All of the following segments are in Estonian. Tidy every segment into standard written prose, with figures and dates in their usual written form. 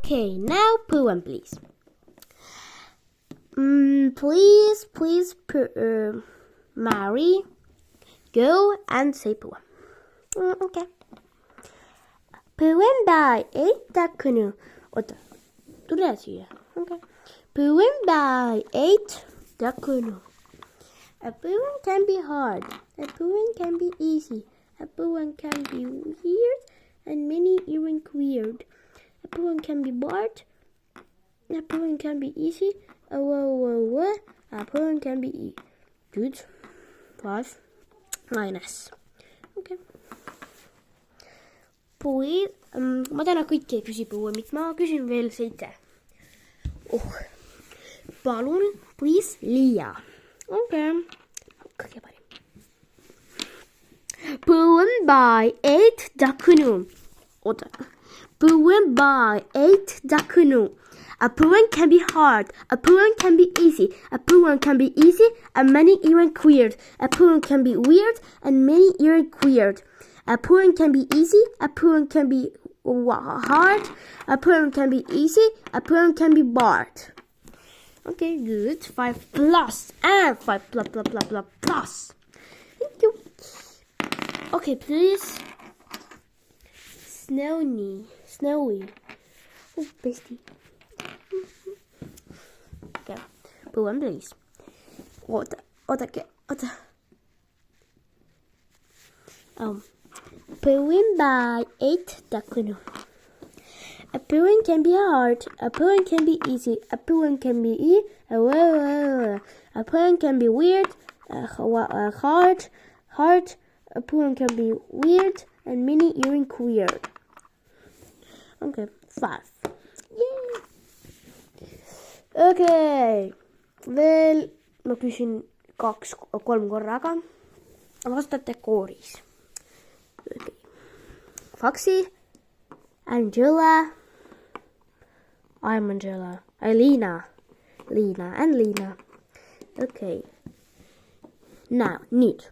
Okay, now poem, please. Please, Mary, go and say poem. Okay. Poem by Takunu. Tule siia. Okay. Poem by Takunu. A poem can be hard. A poem can be easy. A poem can be weird and many even weird. A poem can be bored. A poem can be easy. A poem can be good. 5 minus. Okay. Ma täna kõik ei küsi poemit, ma küsin veel 7. Palun, please, Liia. Okay. Kõige parim. Poem by Takunu. Poem by Takunu. A poem can be hard. A poem can be easy. A poem can be easy and many even weird. A poem can be weird and many even weird. A poem can be easy. A poem can be hard. A poem can be easy. A poem can be bored. Okay, good. 5 plus and 5 plus. Thank you. Okay, please. Snowy. Oh, bestie. Okay, poem, please. Oota. Poem by Takunu. A poem can be hard. A poem can be easy. A poem can be a poem can be weird. Hard. A poem can be weird and many even weird. Okay, 5. Yay! Okay. Veel ma küsin 2-3 korraga. Vastate kooris. Okay. Foxy, Angela, I'm Angela, Lena. Okay. Now, nüüd.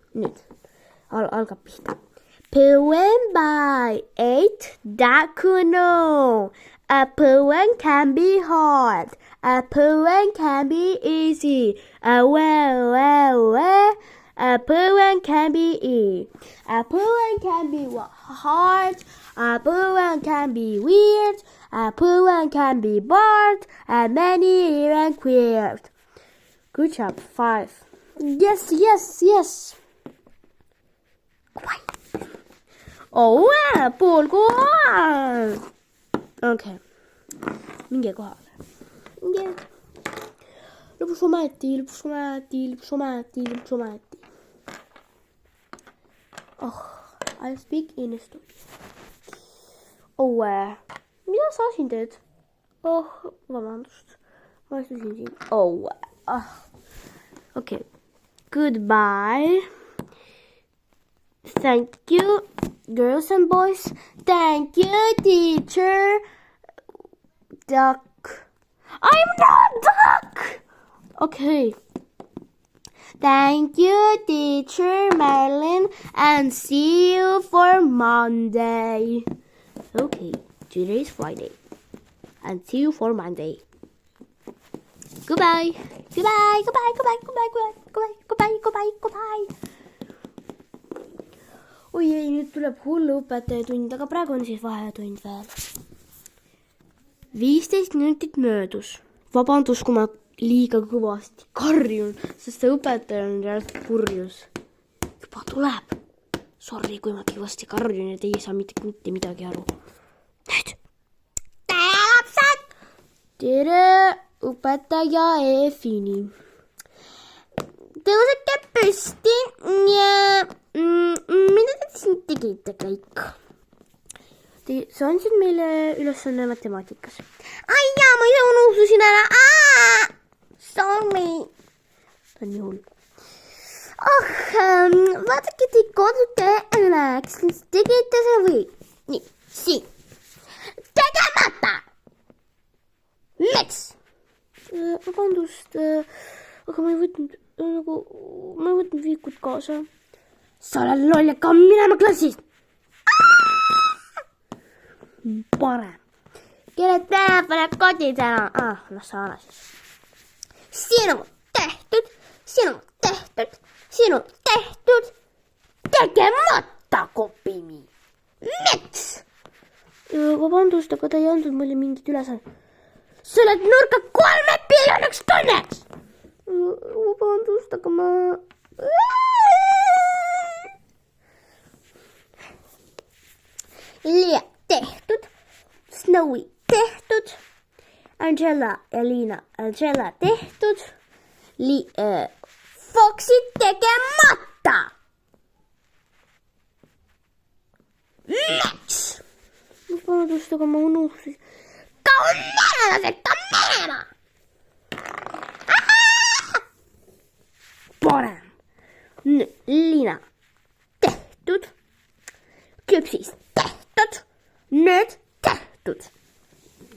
Algab pihta. Poem by Takunu. A poem can be hard. A poem can be easy. A poem can be A poem can be hard. A poem can be weird. A poem can be bored. And many even weird. Good job. 5. Yes. Quiet. Oh, pool kohal. Okay. Minge kohale. Yeah. Lõpuks ometi. I speak in Estonia. Mida sa siin teed? Vabandust. Ma istusin siin. Okay. Goodbye. Thank you, girls and boys. Thank you, teacher. Duck. I'm not duck. Okay. Thank you, teacher Marilyn, and see you for Monday. Okay, today is Friday, and see you for Monday. Goodbye. Oi ei, nüüd tuleb hullu õpetajatund, aga praegu on siis vaheatund veel. 15 minutit möödus. Vabandust, kui ma liiga kõvasti karjun, sest see õpetaja on jälle purjus. Juba tuleb. Sorry, kui ma kõvasti karjun ja teie ei saa mitte midagi aru. Nüüd. Tere, lapsed! Tere, õpetaja Efini. Tõuseke püsti ja mida te siin tegite kõik? Sa andsid meile ülesanne matemaatikas. Ai jaa, ma ise unustasin ära. Sorry. Ta on nii hull. Vaadake te kodutöö üle, kas tegite see või? Nii, siin. Tegemata! Miks? Vabandust, aga ma ei võtnud viikut kaasa. Sa oled loll ja ka minema klassist. Parem. Kelle pane koti täna. Las sa ala siis. Sinu tehtud. Tegemata kopimi. Miks? Vabandust, aga ta ei andnud mulle mingit ülesannet. Sa oled nurka 3 miljoniks tunneks. Vabandust, aga ma... Lea tehtud. Snowy tehtud. Angela ja Liina. Angela tehtud. Foxi tegemata. Miks? Vabandust, aga ma unustasin. Kamera! Parem. Nüüd Liina tehtud. Küpsis tehtud. Nüüd tehtud.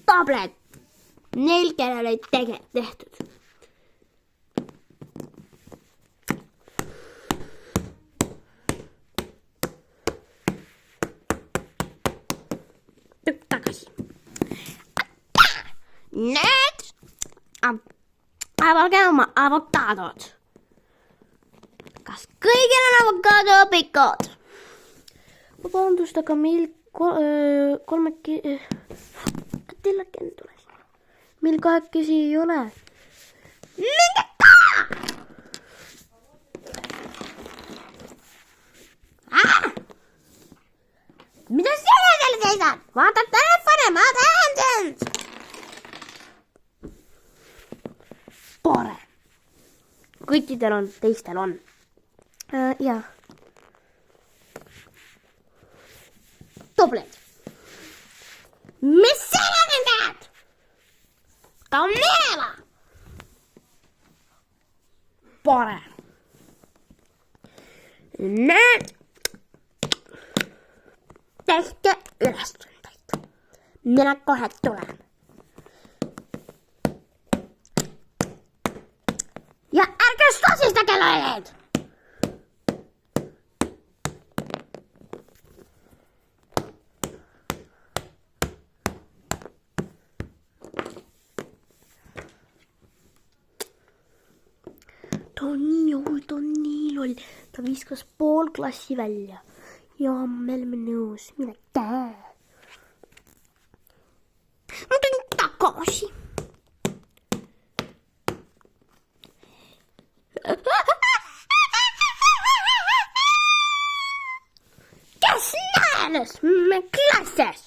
Tablet. Neil, kellel ei tehtud. Tükk tagasi. Nüüd avage oma avokaadod. Kas kõigil on avokaadopikud? Vabandust, aga meil meil kahekesi ei ole. Minge ka! Mida sina seal seisad? Vaata telefoni, ma tean sind! Parem. Kõikidel on, teistel on. Jaa. Tublit. Mis sina nüüd teed? Kamera! Parem. Nüüd tehke ülesandeid. Mina kohe tulen. Ja ärge sosistage lollid! Ta on nii loll. Ta viskas pool klassi välja. Ja me oleme nõus. Mine käe. Ma tulin tagasi. Kes naeles me klassis?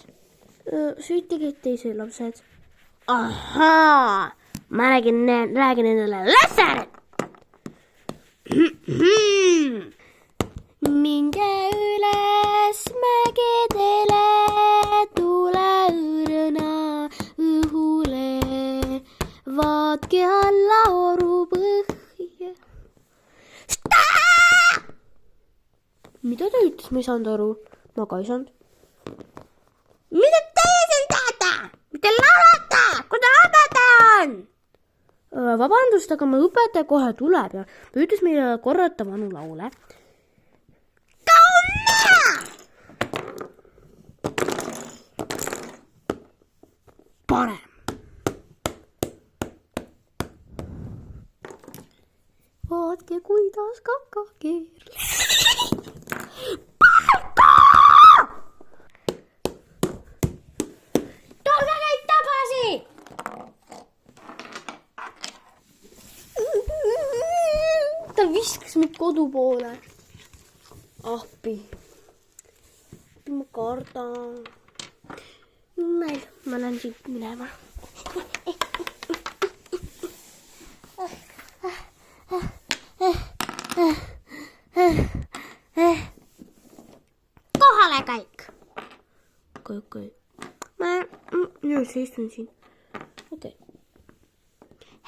Süüttegid teised lapsed. Ahaa. Ma räägin endale lässarid. Minge üles mägedele, tule õrna õhule, vaatke alla orupõhja. Mida ta ütles, ma ei saanud aru? Ma ka ei saanud. Mida teie siin teete? Mitte laulata, kui ta õpetaja on? Vabandust, aga ma õpetaja kohe tuleb ja ta ütles meile korrata vanu laule. Parem. Vaatke, kuidas kaka keerle. Palka! Tooge neid tagasi! Ta viskas mind kodu poole. Appi. Ma kardan. Ma lähen siit minema. Kohale kõik. Okei. Ma nüüd istun siin. Okei.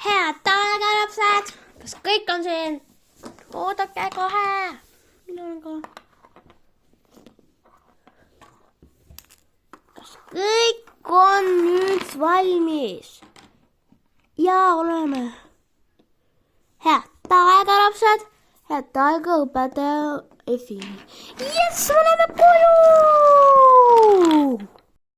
Head päeva, lapsed. Kas kõik on siin? Oodake kohe. Mina olen ka. Kas kõik on nüüd valmis? Jaa, oleme. Head päeva, lapsed. Head päeva, õpetaja Efini. Jess, oleme koju!